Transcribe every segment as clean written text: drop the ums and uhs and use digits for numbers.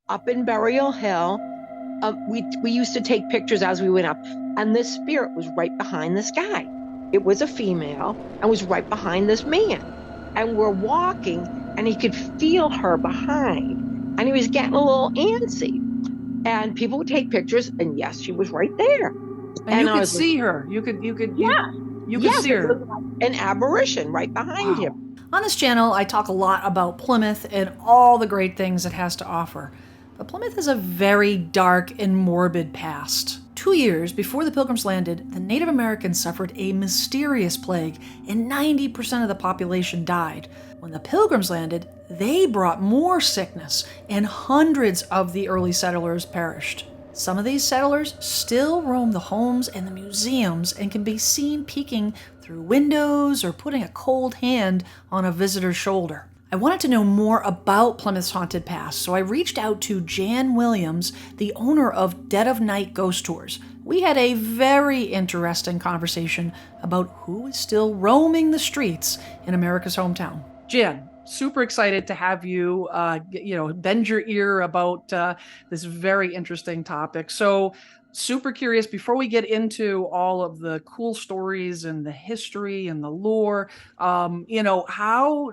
up in Burial Hill. We used to take pictures as we went up, and this spirit was right behind this guy. It was a female and was right behind this man. And we're walking, and he could feel her behind, and he was getting a little antsy. And people would take pictures, and yes, she was right there. And you I could was see her. You could yes, see it her. was like an apparition right behind Wow. him. On this channel, I talk a lot about Plymouth and all the great things it has to offer. But Plymouth has a very dark and morbid past. 2 years before the Pilgrims landed, the Native Americans suffered a mysterious plague, and 90% of the population died. When the Pilgrims landed, they brought more sickness, and hundreds of the early settlers perished. Some of these settlers still roam the homes and the museums and can be seen peeking through windows or putting a cold hand on a visitor's shoulder. I wanted to know more about Plymouth's haunted past, so I reached out to Jan Williams, the owner of Dead of Night Ghost Tours. We had a very interesting conversation about who is still roaming the streets in America's hometown. Jan, super excited to have you, bend your ear about this very interesting topic. So super curious, before we get into all of the cool stories and the history and the lore, how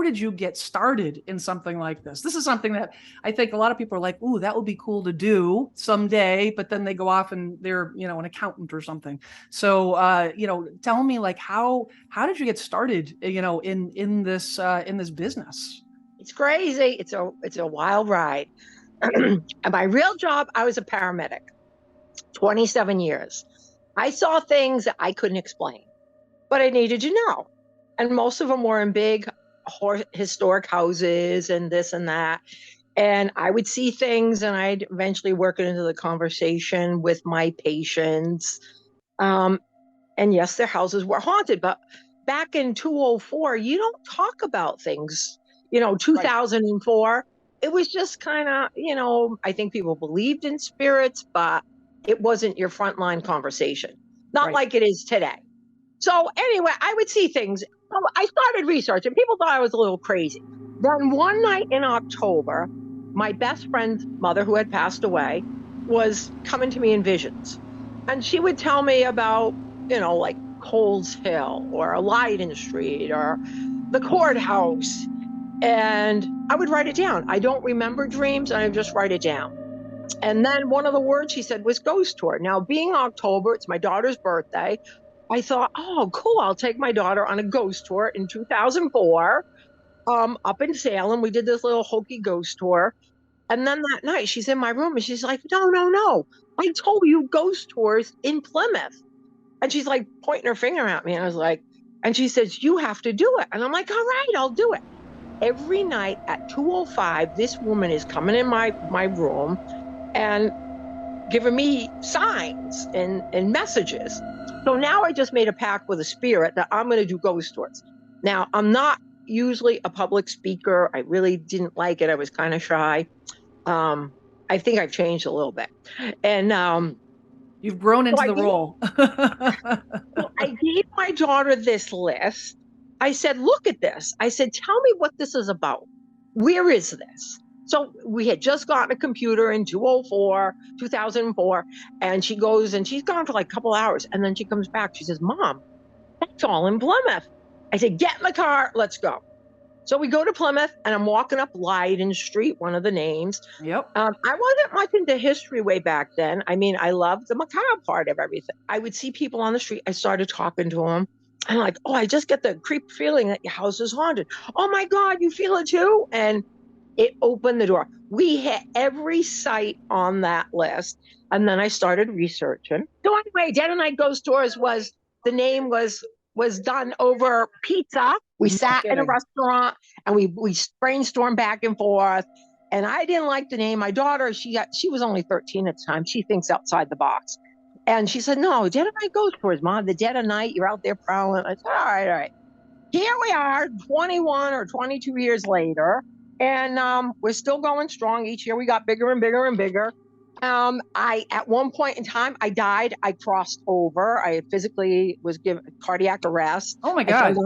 did you get started in something like this? This is something that I think a lot of people are like, ooh, that would be cool to do someday, but then they go off and they're, an accountant or something. So, tell me, like, how did you get started, in this business? It's crazy. It's a wild ride. And my real job, I was a paramedic. 27 years. I saw things that I couldn't explain, but I needed to know. And most of them were in big historic houses and this and that. And I would see things, and I'd eventually work it into the conversation with my patients. And yes, their houses were haunted, but back in 2004, you don't talk about things, 2004. Right. It was just kind of, I think people believed in spirits, but it wasn't your frontline conversation, not right. like it is today. So anyway, I would see things. So I started researching. People thought I was a little crazy. Then one night in October, my best friend's mother, who had passed away, was coming to me in visions. And she would tell me about, like Coles Hill or Leiden Street or the courthouse. And I would write it down. I don't remember dreams, and I would just write it down. And then one of the words she said was ghost tour. Now, being October, it's my daughter's birthday. I thought, oh, cool. I'll take my daughter on a ghost tour in 2004 up in Salem. We did this little hokey ghost tour. And then that night, she's in my room and she's like, no. I told you ghost tours in Plymouth. And she's like pointing her finger at me. And I was like, and she says, you have to do it. And I'm like, all right, I'll do it. Every night at 2:05, this woman is coming in my room and giving me signs and messages. So now I just made a pact with a spirit that I'm going to do ghost tours. Now, I'm not usually a public speaker. I really didn't like it. I was kind of shy. I think I've changed a little bit. And you've grown into the role. So I gave my daughter this list. I said, look at this. I said, tell me what this is about. Where is this? So we had just gotten a computer in 2004, and she goes, and she's gone for like a couple hours. And then she comes back. She says, Mom, that's all in Plymouth. I said, get in the car. Let's go. So we go to Plymouth, and I'm walking up Leiden Street, one of the names. Yep. I wasn't much into history way back then. I mean, I loved the macabre part of everything. I would see people on the street. I started talking to them. I'm like, oh, I just get the creep feeling that your house is haunted. Oh, my God, you feel it too? And it opened the door. We hit every site on that list. And then I started researching. So anyway, Dead of Night Ghost Tours the name was done over pizza. We sat in a restaurant and we brainstormed back and forth. And I didn't like the name. My daughter, she was only 13 at the time. She thinks outside the box. And she said, no, Dead of Night Ghost Tours, Mom. The dead of night, you're out there prowling. I said, all right. Here we are, 21 or 22 years later. And we're still going strong. Each year we got bigger and bigger and bigger. At one point in time, I died. I crossed over. I physically was given cardiac arrest. Oh my God.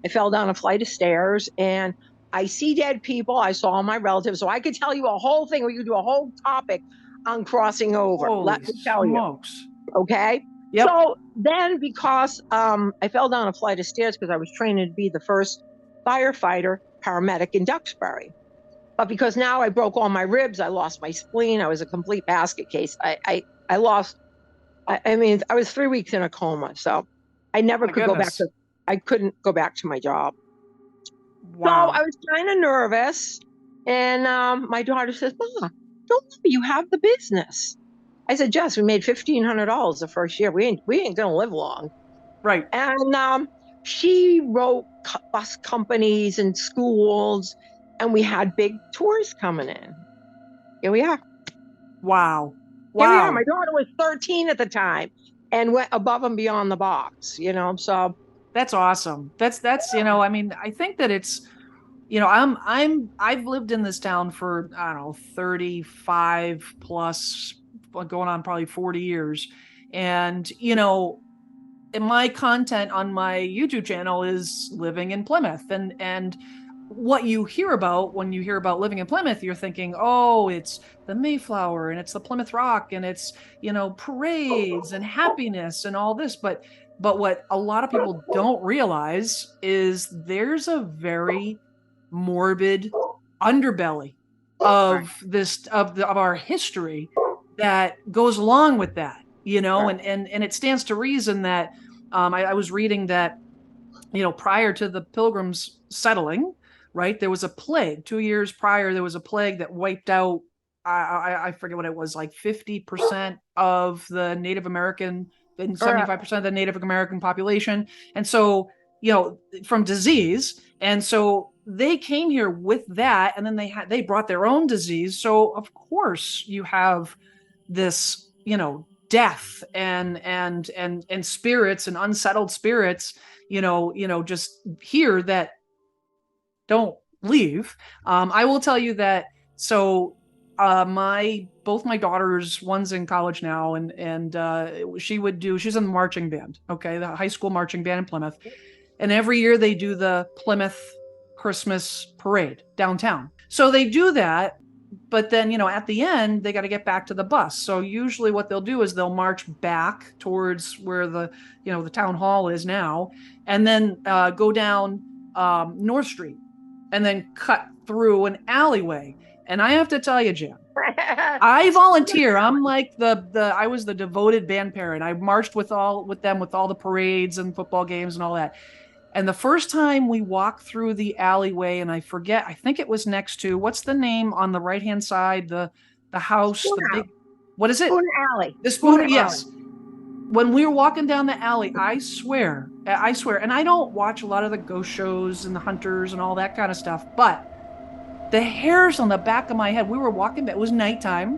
I fell down a flight of stairs. And I see dead people. I saw all my relatives. So I could tell you a whole thing. We could do a whole topic on crossing over. Holy Let me tell you. smokes. Okay. Yep. So then, because I fell down a flight of stairs because I was training to be the first firefighter paramedic in Duxbury. But because now I broke all my ribs, I lost my spleen. I was a complete basket case. I lost. I mean, I was 3 weeks in a coma, so I Oh never my could go back goodness. to. I couldn't go back to my job. So I Wow. was kind of nervous, and my daughter says, "Ma, don't worry, you have the business." I said, "Jess, we made $1,500 the first year. We ain't gonna live long." Right. And she wrote bus companies and schools, and we had big tours coming in. Here we are. Wow. Here we are. Wow. My daughter was 13 at the time and went above and beyond the box, you know. So That's awesome. That's, I mean, I think that it's, I've lived in this town for, I don't know, 35 plus, going on probably 40 years. And, and my content on my YouTube channel is living in Plymouth. And what you hear about when you hear about living in Plymouth, you're thinking, oh, it's the Mayflower and it's the Plymouth Rock and it's, parades and happiness and all this. But what a lot of people don't realize is there's a very morbid underbelly right, of this of our history that goes along with that, right. and it stands to reason that I was reading that prior to the Pilgrims settling, right, there was a plague 2 years prior. There was a plague that wiped out, I forget what it was, like 50% of the Native American and Right. 75% of the Native American population. And so, from disease. And so they came here with that, and then they brought their own disease. So of course you have this, death and spirits and unsettled spirits, just here that don't leave. I will tell you that. So, my both my daughters, one's in college now, and she's in the marching band. Okay, the high school marching band in Plymouth, and every year they do the Plymouth Christmas parade downtown. So they do that, but then at the end they got to get back to the bus. So usually what they'll do is they'll march back towards where the town hall is now, and then go down North Street, and then cut through an alleyway. And I have to tell you, Jim, I volunteer. I'm like I was the devoted band parent. I marched with them with all the parades and football games and all that. And the first time we walked through the alleyway, and I forget, I think it was next to, what's the name on the right hand side, the house, Spoon the Alley. big, what is it? Spoon Alley. The Spoon Spoon, Alley. yes. When we were walking down the alley, I swear, and I don't watch a lot of the ghost shows and the hunters and all that kind of stuff, but the hairs on the back of my head, we were walking, it was nighttime,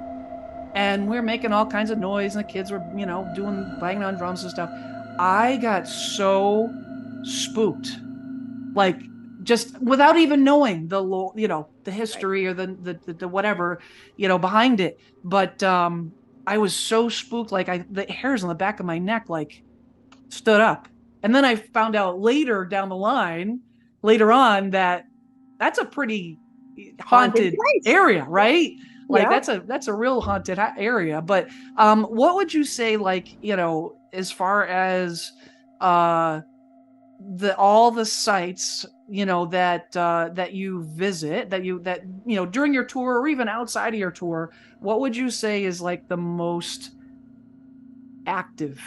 and we were making all kinds of noise, and the kids were, banging on drums and stuff. I got so spooked, like, just without even knowing the history or the whatever, behind it. But I was so spooked, like the hairs on the back of my neck, like, stood up. And then I found out later on, that that's a pretty Haunted haunted place. area, right? Like Yeah. that's a real haunted area. But what would you say, like, as far as all the sites, that you visit, that during your tour or even outside of your tour, what would you say is like the most active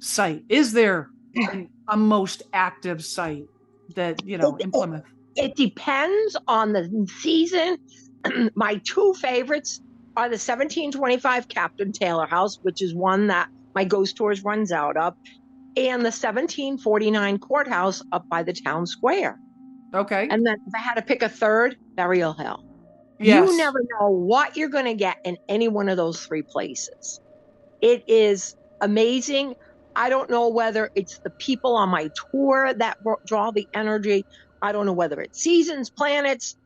site? Is there a most active site that in Plymouth? It depends on the season. My two favorites are the 1725 Captain Taylor House, which is one that my ghost tours runs out of, and the 1749 Courthouse up by the town square. Okay. And then if I had to pick a third, Burial Hill. You Yes. never know what you're going to get in any one of those three places. It is amazing. I don't know whether it's the people on my tour that draw the energy. I don't know whether it's seasons, planets,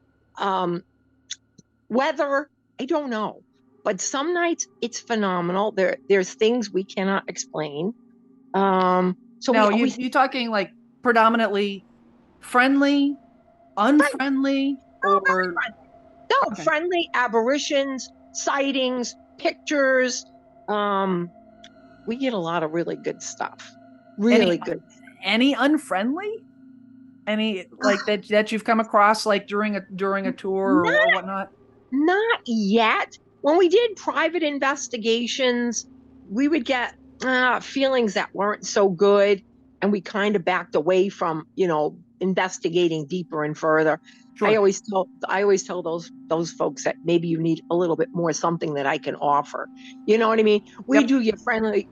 weather. I don't know. But some nights it's phenomenal. There's things we cannot explain. So we Now, always you talking like predominantly friendly, Unfriendly Oh, very or friendly. No, okay. friendly apparitions, sightings, pictures. Um, we get a lot of really good stuff. Any Really good. any unfriendly? Any like that you've come across like during a tour or Not whatnot? not yet. When we did private investigations, we would get feelings that weren't so good, and we kind of backed away from, investigating deeper and further. I Sure. always tell I always tell those folks that maybe you need a little bit more something that I can offer. You know what I mean? Yep.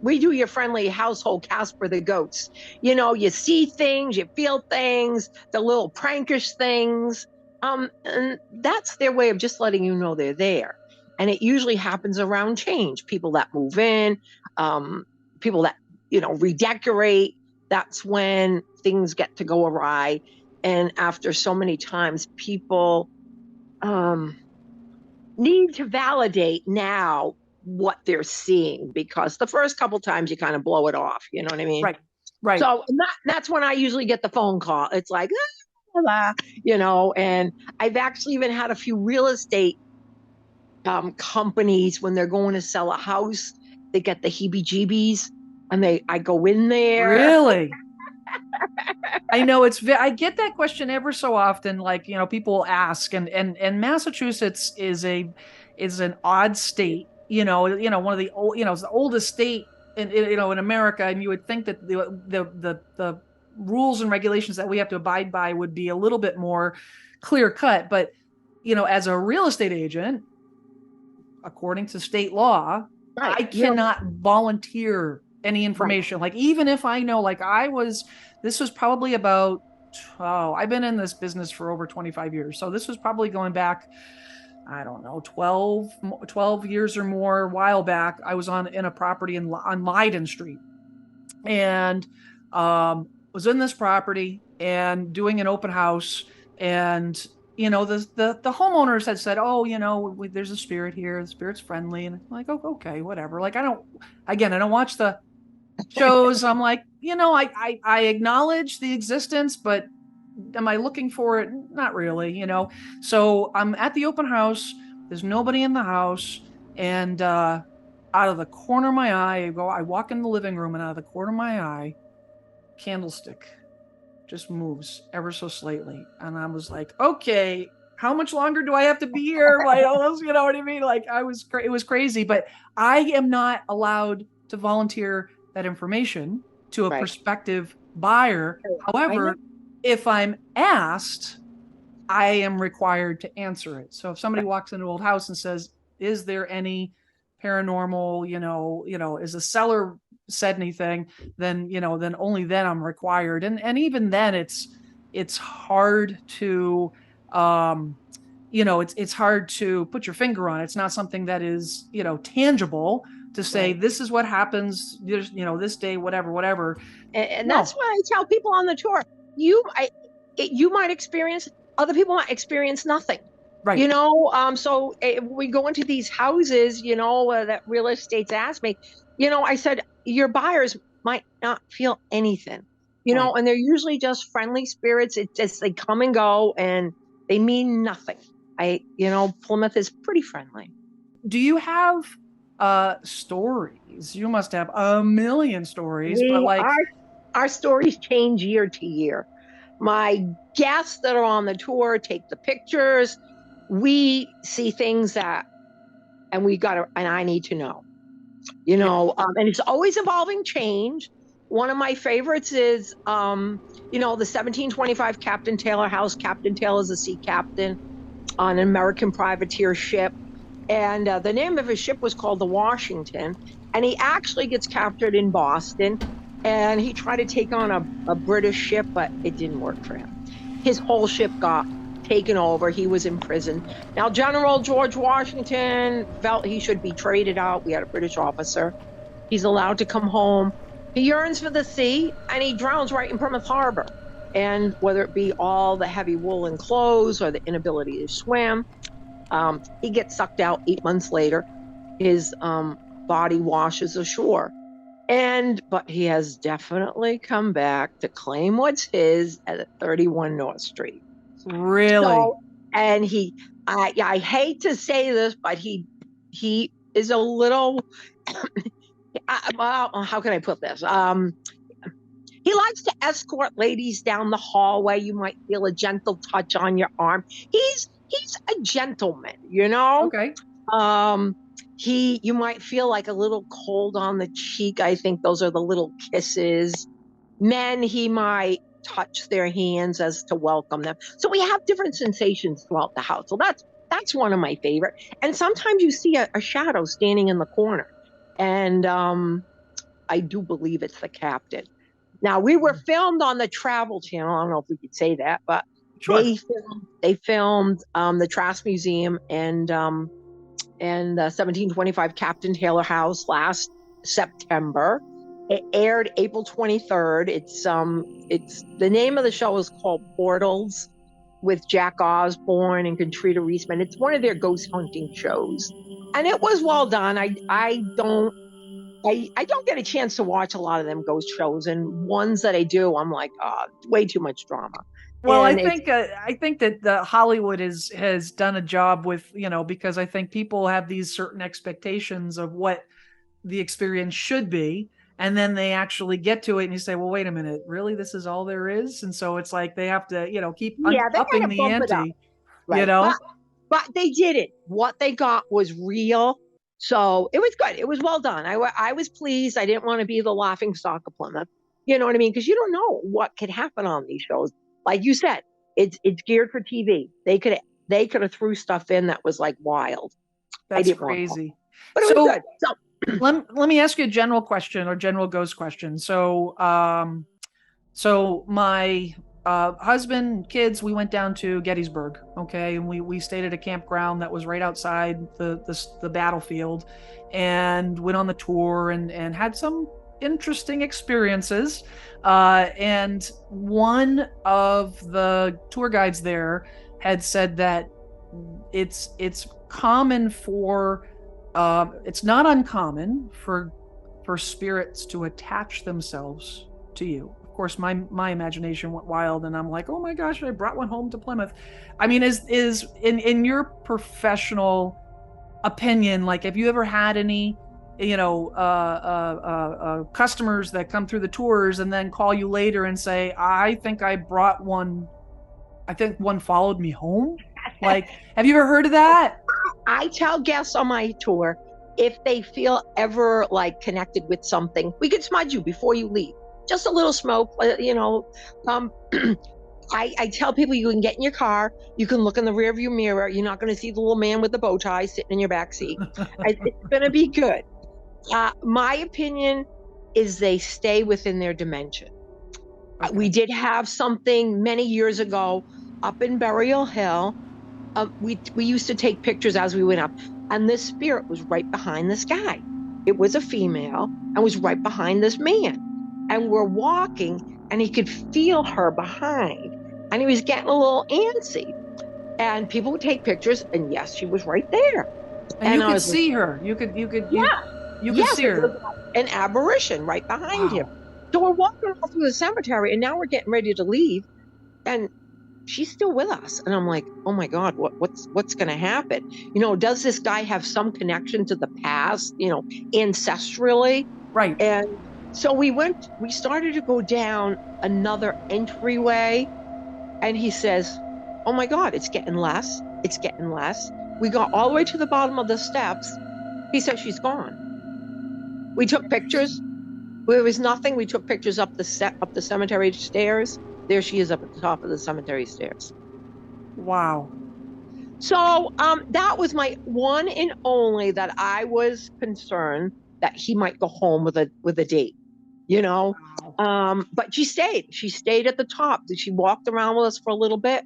We do your friendly household Casper the ghosts. You see things, you feel things, the little prankish things. And that's their way of just letting you know they're there. And it usually happens around change. People that move in, um, people that, redecorate. That's when things get to go awry. And after so many times, people um, need to validate now what they're seeing, because the first couple times you kind of blow it off. You know what I mean? Right. Right. So that's when I usually get the phone call. It's like, and I've actually even had a few real estate companies, when they're going to sell a house, they get the heebie-jeebies, and I go in there. Really? I know I get that question ever so often. Like, people ask, and Massachusetts is an odd state. One of the old, it's the oldest state in America, and you would think that the rules and regulations that we have to abide by would be a little bit more clear cut. But as a real estate agent, according to state law, Right. I cannot volunteer any Right. information. Like, even if I know, like, this was probably about, I've been in this business for over 25 years. So this was probably going back, I don't know, 12 years or more. A while back, I was in a property on Leiden Street, and was in this property and doing an open house. And the homeowners had said, oh, there's a spirit here, the spirit's friendly. And I'm like, oh, okay, whatever. Like, I don't watch the shows. I'm like, I acknowledge the existence, but am I looking for it? Not really. So I'm at the open house, there's nobody in the house, and out of the corner of my eye, I walk in the living room, and out of the corner of my eye, candlestick just moves ever so slightly. And I was like, okay, how much longer do I have to be here? Like, you know what I mean? Like, it was crazy, but I am not allowed to volunteer that information to a Right. prospective buyer. However, if I'm asked, I am required to answer it. So if somebody walks into an old house and says, is there any paranormal, is the seller said anything, then only then I'm required. And even then it's hard to it's hard to put your finger on. It's not something that is, tangible to say, Right. this is what happens, this day, whatever. And No. that's why I tell people on the tour, you might experience, other people might experience nothing. Right. So we go into these houses, that real estate's asked me, I said, your buyers might not feel anything, Right. and they're usually just friendly spirits. It's just, they come and go, and they mean nothing. Plymouth is pretty friendly. Do you have stories? You must have a million stories, but We like, our stories change year to year. My guests that are on the tour take the pictures. We see things and I need to know, and it's always evolving change. One of my favorites is, the 1725 Captain Taylor house. Captain Taylor is a sea captain on an American privateer ship. And the name of his ship was called the Washington. And he actually gets captured in Boston. And he tried to take on a British ship, but it didn't work for him. His whole ship got taken over. He was imprisoned. Now, General George Washington felt he should be traded out. We had a British officer. He's allowed to come home. He yearns for the sea, and he drowns right in Plymouth Harbor. And whether it be all the heavy woolen clothes or the inability to swim, he gets sucked out 8 months later. His body washes ashore. But he has definitely come back to claim what's his at 31 North Street. Really? So, and I hate to say this, but he is a little. Well, how can I put this? He likes to escort ladies down the hallway. You might feel a gentle touch on your arm. He's a gentleman, you know. Okay. Um, you might feel like a little cold on the cheek. I think those are the little kisses. Men, he might touch their hands as to welcome them. So we have different sensations throughout the house. So that's one of my favorite. And sometimes you see a shadow standing in the corner, and I do believe it's the captain. Now we were filmed on the Travel Channel. I don't know if we could say that, but Sure. they filmed the Trask Museum and the 1725 Captain Taylor House last September. It aired April 23rd. It's the name of the show is called Portals with Jack Osborne and Contrita Reisman. It's one of their ghost hunting shows, and it was well done. I don't get a chance to watch a lot of them ghost shows, and ones that I do, I'm like, oh, way too much drama. Well, And it's I think that the Hollywood has done a job with, because I think people have these certain expectations of what the experience should be, and then they actually get to it and you say, well, wait a minute, really, this is all there is? And so it's like they have to, keep yeah, they kind upping of the bump it up, ante, you right? know? But they did it. What they got was real. So it was good. It was well done. I was pleased. I didn't want to be the laughing stock of Plymouth. You know what I mean? Because you don't know what could happen on these shows. Like you said, it's geared for TV. They could have threw stuff in that was like wild. I That's didn't want that, crazy. but it was So good. So let me ask you a general question or general ghost question. So my husband, kids, we went down to Gettysburg, okay, and we stayed at a campground that was right outside the battlefield, and went on the tour and had some interesting experiences. And one of the tour guides there had said that it's common for it's not uncommon for spirits to attach themselves to you. Of course, my imagination went wild, and I'm like, oh my gosh, I brought one home to Plymouth. I mean, is in your professional opinion, like, have you ever had any, customers that come through the tours and then call you later and say, I think I brought one. I think one followed me home. Like, have you ever heard of that? I tell guests on my tour, if they feel ever like connected with something, we can smudge you before you leave. Just a little smoke, Um, I tell people you can get in your car, you can look in the rearview mirror. You're not going to see the little man with the bow tie sitting in your back seat. It's going to be good. My opinion is they stay within their dimension. Okay. We did have something many years ago up in Burial Hill. We used to take pictures as we went up, and this spirit was right behind this guy. It was a female and was right behind this man. And we're walking, and he could feel her behind, and he was getting a little antsy. And people would take pictures, and yes, she was right there. And you I could was see her. You could yeah, you could yes, see it her. was an apparition right behind him. Wow. So we're walking all through the cemetery, and now we're getting ready to leave, and she's still with us. And I'm like, oh my God, what's going to happen? Does this guy have some connection to the past, ancestrally? Right. And so we started to go down another entryway, and he says, oh my God, it's getting less. It's getting less. We got all the way to the bottom of the steps. He said, she's gone. We took pictures. There was nothing. We took pictures up the cemetery stairs. There she is up at the top of the cemetery stairs. Wow. So that was my one and only that I was concerned that he might go home with a date, Wow. But she stayed. She stayed at the top. She walked around with us for a little bit.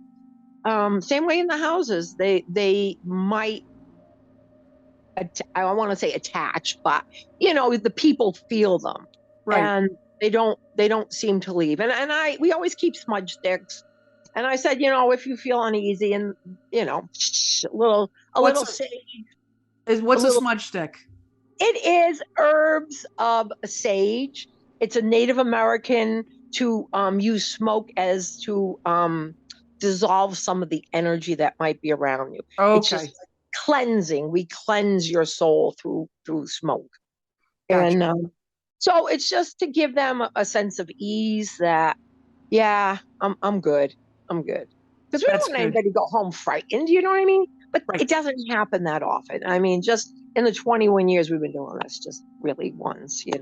Same way in the houses. They might, I don't want to say attach, but the people feel them. Right. And they don't seem to leave. And we always keep smudge sticks. And I said, if you feel uneasy and a little sage. What's a smudge stick? It is herbs of sage. It's a Native American to use smoke as to dissolves some of the energy that might be around you. It's just Okay. cleansing. We cleanse your soul through smoke. Gotcha. And so it's just to give them a sense of ease that, yeah, I'm good. I'm good. Because we don't That's want good. anybody to go home frightened, you know what I mean? But Right. it doesn't happen that often. I mean, just in the 21 years we've been doing this, just really once, a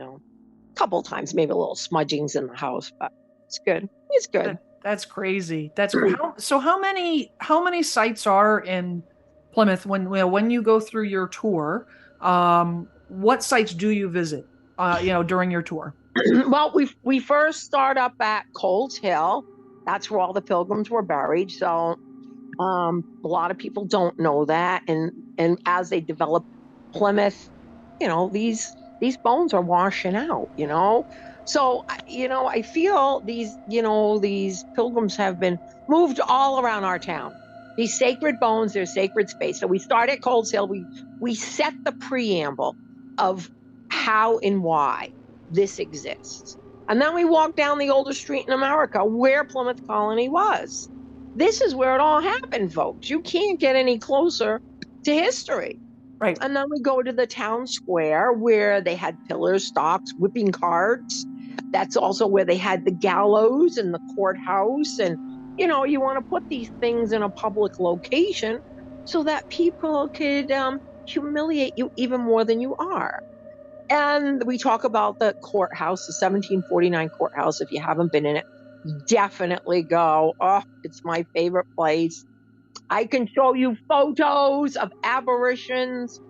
couple times, maybe a little smudgings in the house, but it's good. It's good. That's crazy. How many sites are in Plymouth when you go through your tour? What sites do you visit? During your tour. Well, we first start up at Coles Hill. That's where all the pilgrims were buried. So a lot of people don't know that, and as they develop Plymouth, these bones are washing out. So I feel these pilgrims have been moved all around our town. These sacred bones, they're sacred space. So we start at Coles Hill. We set the preamble of how and why this exists, and then we walk down the oldest street in America, where Plymouth Colony was. This is where it all happened, folks. You can't get any closer to history. Right. And then we go to the town square where they had pillars, stocks, whipping carts. That's also where they had the gallows and the courthouse. And, you want to put these things in a public location so that people could humiliate you even more than you are. And we talk about the courthouse, the 1749 courthouse. If you haven't been in it, definitely go. Oh, it's my favorite place. I can show you photos of apparitions.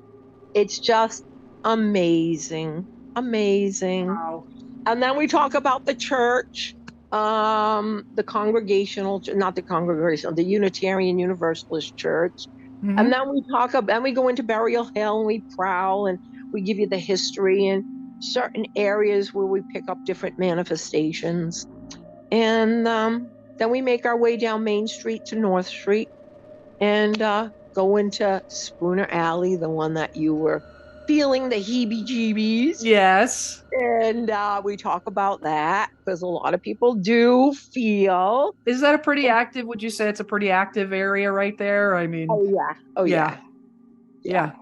It's just amazing. Amazing. Wow. And then we talk about the church, the congregational, not the congregational, the Unitarian Universalist Church. And Hmm. then we go into Burial Hill and we prowl and we give you the history and certain areas where we pick up different manifestations. And then we make our way down Main Street to North Street and go into Spooner Alley, the one that you were feeling the heebie-jeebies. Yes. And we talk about that because a lot of people do feel. Is that a pretty active? Would you say it's a pretty active area right there? I mean, Oh yeah, oh yeah, yeah, yeah. yeah.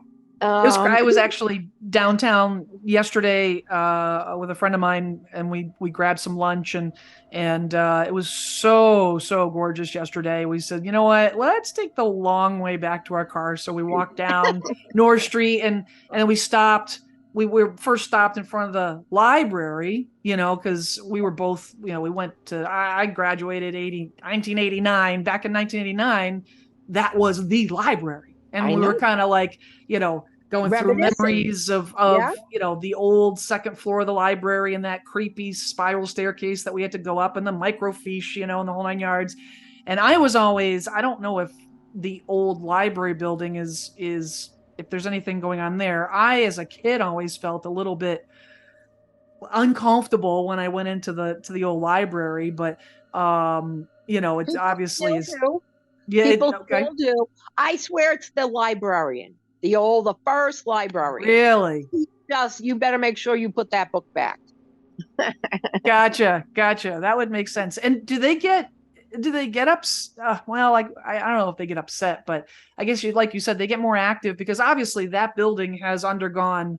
I was actually downtown yesterday with a friend of mine, and we grabbed some lunch, and it was so gorgeous yesterday. We said, you know what, let's take the long way back to our car. So we walked down North Street, and we stopped. We were first stopped in front of the library, because we were both, we went to. I graduated 1989. Back in 1989, that was the library, and I we were know. kind of like, going through Reminiscing. memories of Yeah. the old second floor of the library and that creepy spiral staircase that we had to go up, and the microfiche, and the whole 9 yards. And I don't know if the old library building is if there's anything going on there. I, as a kid, always felt a little bit uncomfortable when I went into the old library, but it's People obviously still is. do. Yeah, People okay. still do. I swear it's the librarian, the first librarian. Really? You better make sure you put that book back. Gotcha. That would make sense. And do they get well, like, I don't know if they get upset, but I guess like you said, they get more active because obviously that building has undergone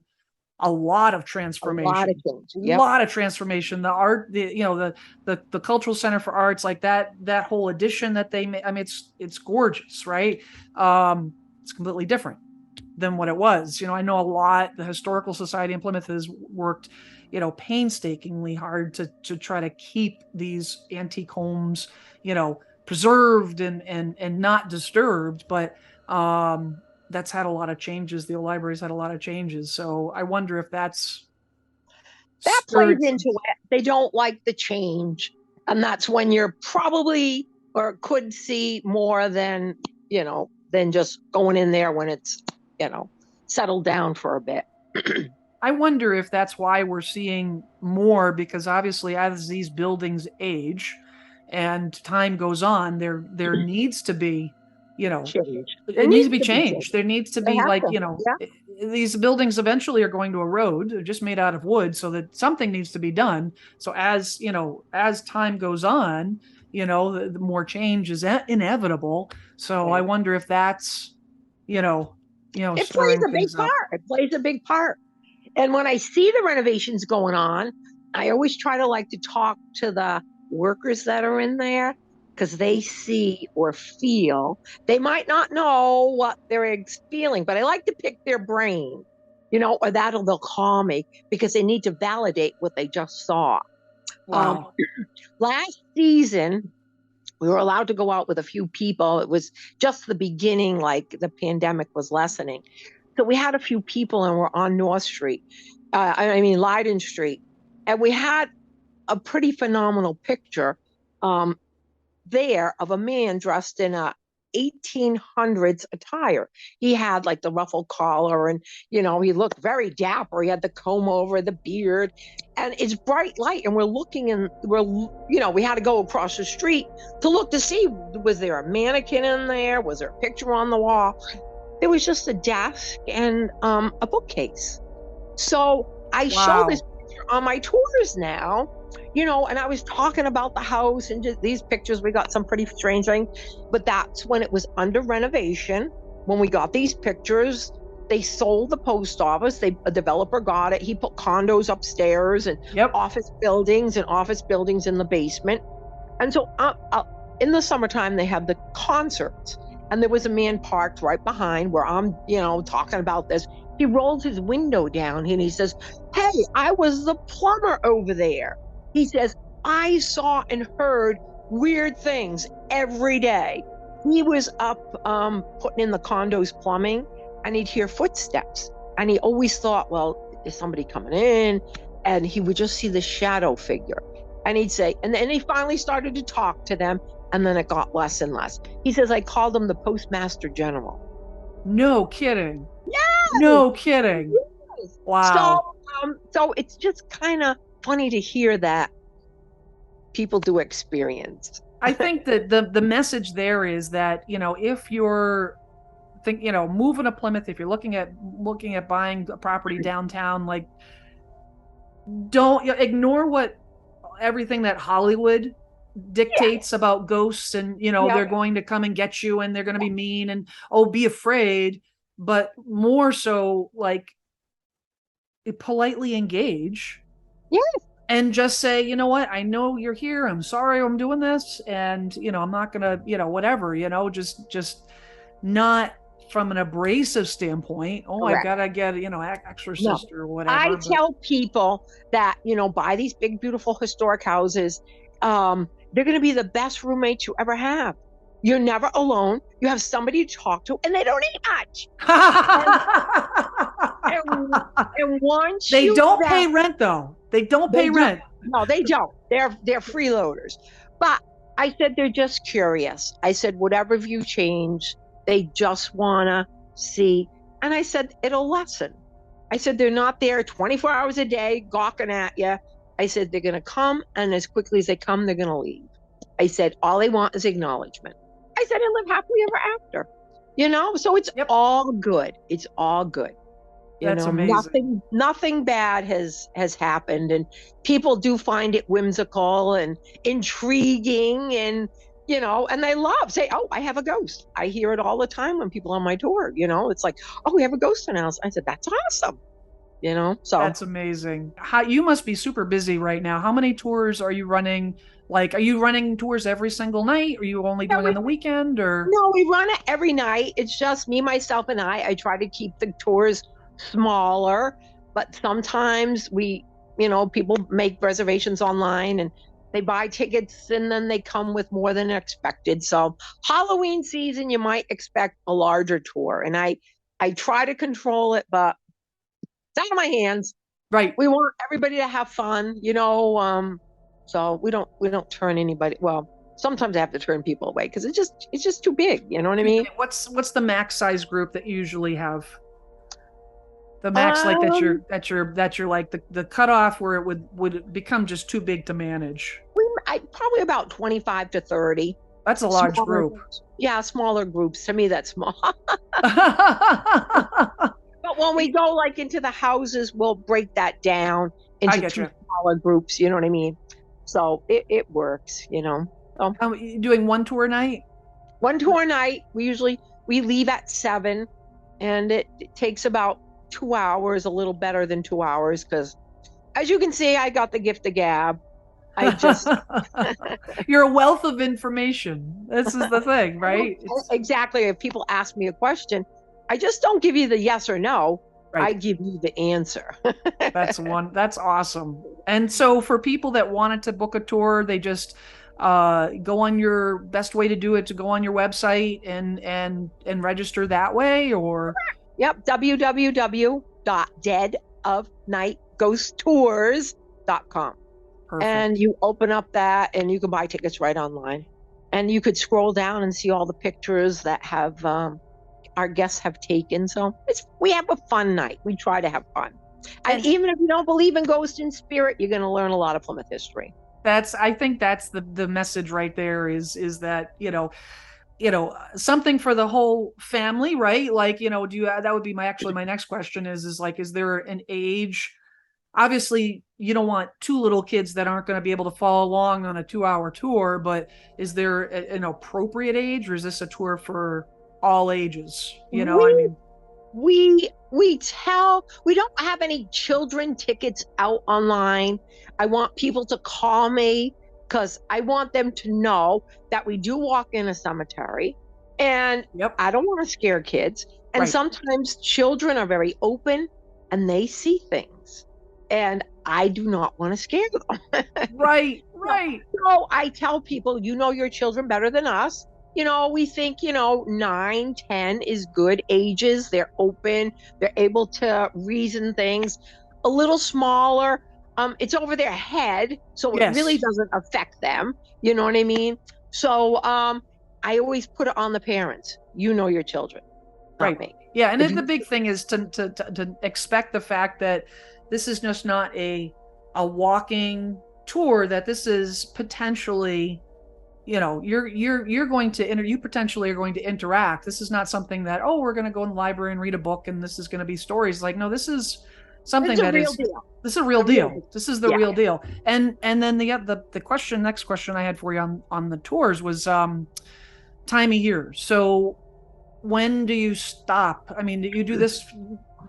a lot of A lot of transformation. things. A Yep. lot of transformation. The art, the Cultural Center for Arts, like that whole addition that they made. I mean, it's gorgeous, right? It's completely different than what it was. I know a lot. The Historical Society in Plymouth has worked, painstakingly hard to try to keep these antique homes, preserved and not disturbed. But that's had a lot of changes. The old library's had a lot of changes. So I wonder if that's That plays stirred some. into it. They don't like the change. And that's when you're probably or could see more than just going in there when it's, settled down for a bit. I wonder if that's why we're seeing more, because obviously as these buildings age and time goes on, there needs to be, Change. There it needs to needs be to be change. changed. There needs to They be, have like, to. Yeah. these buildings eventually are going to erode. They're just made out of wood, so that something needs to be done. So as time goes on, the more change is inevitable. So I Yeah. wonder if that's, you know, It plays stirring a big things up. part. It plays a big part. And when I see the renovations going on, I always try to like to talk to the workers that are in there because they see or feel. They might not know what they're feeling, but I like to pick their brain, or they'll call me because they need to validate what they just saw. Um, Wow. Last season, we were allowed to go out with a few people. It was just the beginning, like the pandemic was lessening. So we had a few people and we're on North Street. I mean, Leiden Street. And we had a pretty phenomenal picture um, there of a man dressed in a 1800s attire. He had like the ruffled collar and, he looked very dapper. He had the comb over, the beard, and it's bright light. And we're looking and we had to go across the street to look to see, was there a mannequin in there? Was there a picture on the wall? There was just a desk and a bookcase. So I show this Wow. picture on my tours now, and I was talking about the house and just these pictures. We got some pretty strange things, but that's when it was under renovation. When we got these pictures, they sold the post office. A developer got it. He put condos upstairs and Yep. office buildings in the basement. And so in the summertime, they have the concerts. And there was a man parked right behind where I'm, talking about this. He rolls his window down and he says, "Hey, I was the plumber over there." He says, "I saw and heard weird things every day." He was up putting in the condo's plumbing and he'd hear footsteps. And he always thought, well, is somebody coming in? And he would just see the shadow figure. And he'd say, and then he finally started to talk to them. And then it got less and less. He says, I called him the Postmaster General. No kidding. Yes. No kidding. Yes. Wow. So it's just kind of funny to hear that people do experience. I think that the message there is that, if you're moving to Plymouth, if you're looking at buying a property downtown, like, don't ignore what everything that Hollywood dictates about ghosts, and Yeah. they're going to come and get you and they're going to be mean, and be afraid, but more so, like, politely engage. Yes. And just say, you know what, I know you're here, I'm sorry I'm doing this, and I'm not gonna, whatever, just not from an abrasive standpoint. Oh, I've Correct. got to get, exorcist or whatever. I tell people that, buy these big, beautiful historic houses. They're going to be the best roommates you ever have. You're never alone. You have somebody to talk to, and they don't eat much. and once they don't pay rent, though. They don't pay rent. No, they don't. They're freeloaders. But I said they're just curious. I said whatever view change, they just wanna see. And I said it'll lessen. I said they're not there 24 hours a day gawking at you. I said they're gonna come, and as quickly as they come, they're gonna leave. I said all they want is acknowledgement. I said and live happily ever after. So it's all good. It's all good. That's amazing. Nothing bad has happened, and people do find it whimsical and intriguing, and and they say, "Oh, I have a ghost." I hear it all the time when people on my tour. It's like, "Oh, we have a ghost in the house." I said, "That's awesome." So that's amazing. You must be super busy right now. How many tours are you running? Like, are you running tours every single night? Are you only doing on the weekend, or? No, we run it every night. It's just me, myself, and I try to keep the tours smaller, but sometimes people make reservations online and they buy tickets and then they come with more than expected. So Halloween season, you might expect a larger tour, and I try to control it, but it's out of my hands. Right. We want everybody to have fun, so we don't turn anybody. Well, sometimes I have to turn people away because it's just too big. You know what I mean? What's the max size group that you usually have? The max, like, that's your like the cutoff where it would become just too big to manage. Probably about 25 to 30. That's a large group. Yeah, smaller groups. To me, that's small. But when we go like into the houses, we'll break that down into two smaller groups. You know what I mean? So it works. So Doing one tour a night? one tour a night. We leave at 7, and it takes about 2 hours, a little better than 2 hours, because as you can see, I got the gift of gab. I just You're a wealth of information. This is the thing, right? exactly. If people ask me a question, I just don't give you the yes or no. I Right. give you the answer. That's awesome. And so for people that wanted to book a tour, they just go on your best way to do it to go on your website and register that way, or Yep, www.deadofnightghosttours.com. perfect. And you open up that and you can buy tickets right online. And you could scroll down and see all the pictures that have our guests have taken. So we have a fun night. We try to have fun. And even if you don't believe in ghost and spirit, you're going to learn a lot of Plymouth history. I think that's the message right there is that, something for the whole family, right? Like, do you, that would be my next question is like, is there an age? Obviously you don't want two little kids that aren't going to be able to follow along on a 2-hour tour, but is there an appropriate age, or is this a tour for all ages? I We mean, we don't have any children tickets out online. I want people to call me because I want them to know that we do walk in a cemetery, and yep, I don't want to scare kids. And right, sometimes children are very open and they see things, and I do not want to scare them. right, right. So I tell people, your children better than us. We think, 9, 10 is good ages. They're open, they're able to reason things. A little smaller, it's over their head, so it really Yes, doesn't affect them. You know what I mean? So I always put it on the parents. You know your children, not right. me. Yeah, and If then you the big thing is to expect the fact that this is just not a walking tour, that this is potentially, you're going to you potentially are going to interact. This is not something that, oh, we're going to go in the library and read a book and this is going to be stories. Like, no, this is something it's a that real is deal. this is a real A real deal. deal. This is the Yeah. real deal. And then the next question I had for you on the tours was time of year. So when do you stop? I mean, do you do this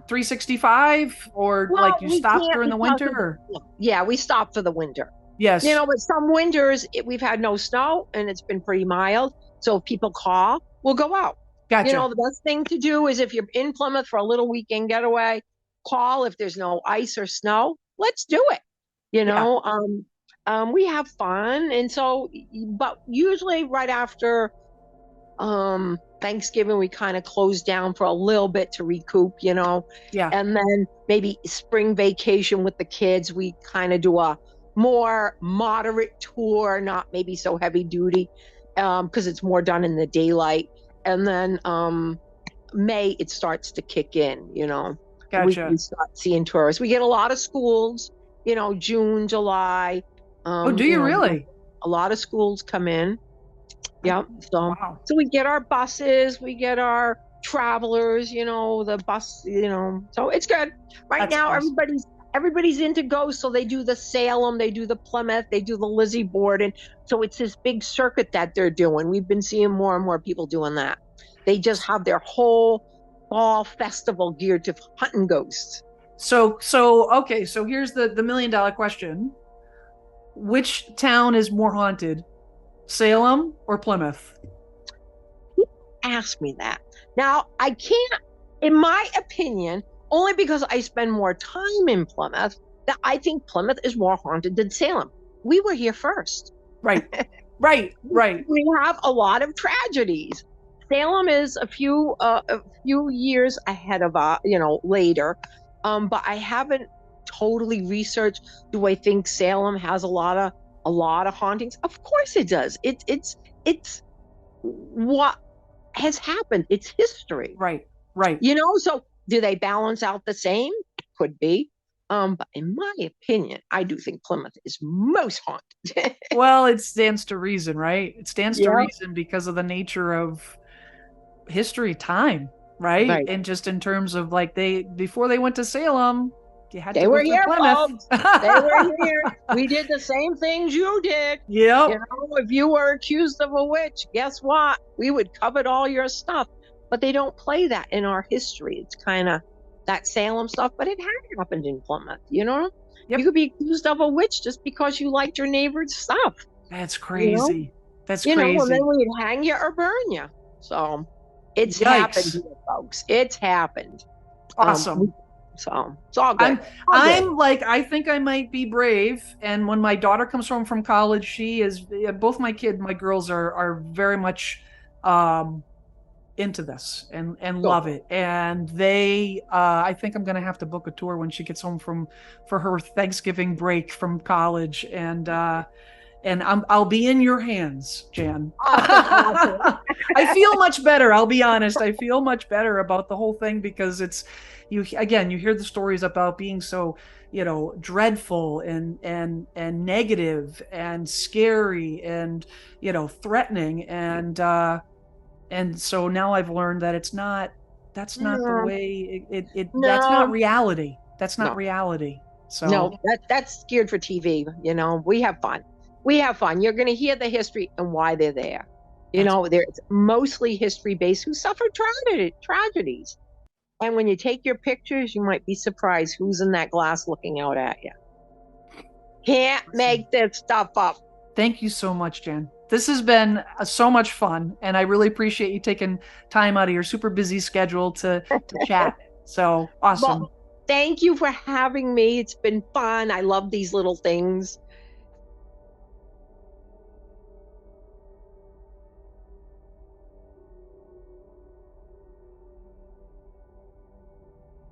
365, or Well, like you we stop can't during the because winter? of Or? yeah, we stopped for the winter. Yes, But some winters we've had no snow and it's been pretty mild. So if people call, we'll go out. gotcha. The best thing to do is if you're in Plymouth for a little weekend getaway, call if there's no ice or snow. Let's do it. You Yeah, know, we have fun, and so, but usually right after Thanksgiving, we kind of close down for a little bit to recoup, yeah, and then maybe spring vacation with the kids, we kind of do a more moderate tour, not maybe so heavy duty, because it's more done in the daylight. And then May, it starts to kick in, we gotcha. start seeing tourists. We get a lot of schools, June, July, Oh, do you really? a lot of schools come in. Yeah. Wow. So we get our buses, we get our travelers, the bus, so it's good. Right That's now, awesome. everybody's into ghosts. So they do the Salem, they do the Plymouth, they do the Lizzie Borden. So it's this big circuit that they're doing. We've been seeing more and more people doing that. They just have their whole fall festival geared to hunting ghosts. So okay, so here's the $1 million question. Which town is more haunted? Salem or Plymouth? Ask me that. Now, I can't, in my opinion, only because I spend more time in Plymouth, that I think Plymouth is more haunted than Salem. We were here first. Right. Right, right. We have a lot of tragedies. Salem is a few years ahead of later. But I haven't totally researched. Do I think Salem has a lot of hauntings? Of course it does. It's what has happened. It's history. Right, right. So do they balance out the same? Could be. But in my opinion, I do think Plymouth is most haunted. Well, it stands to reason, right? It stands to Yeah. reason because of the nature of history, time, right? Right. And just in terms of like before they went to Salem, You had to They go were through here, Plymouth. folks. They were here. We did the same things you did. Yep. You know, if you were accused of a witch, guess what? We would covet all your stuff. But they don't play that in our history. It's kind of that Salem stuff, but it had happened in Plymouth, you know? You Yep. could be accused of a witch just because you liked your neighbor's stuff, That's you know? crazy. That's And then crazy. we'd hang you or burn you. So it's happened Yikes. here, folks. It's happened. Um, Awesome. so it's all good. I'm All good. I'm like, I think I might be brave. And when my daughter comes home from college, she is, both my girls are very much um into this and Good. love it. And they I think I'm gonna have to book a tour when she gets home from for her Thanksgiving break from college. And I'll be in your hands, Jan. Awesome. Awesome. I feel much better. I'll be honest. I feel much better about the whole thing because it's you again. You hear the stories about being so dreadful and negative and scary and threatening and so now I've learned that it's not. That's not the No, way that's not no, reality. That's not no, reality. So no. That's geared for TV. We have fun. We have fun. You're going to hear the history and why they're there. that's There's mostly history based who suffered tragedies. And when you take your pictures, you might be surprised who's in that glass looking out at you. Can't awesome. make this stuff up. Thank you so much, Jen. This has been so much fun, and I really appreciate you taking time out of your super busy schedule to chat. So awesome. Well, thank you for having me. It's been fun. I love these little things.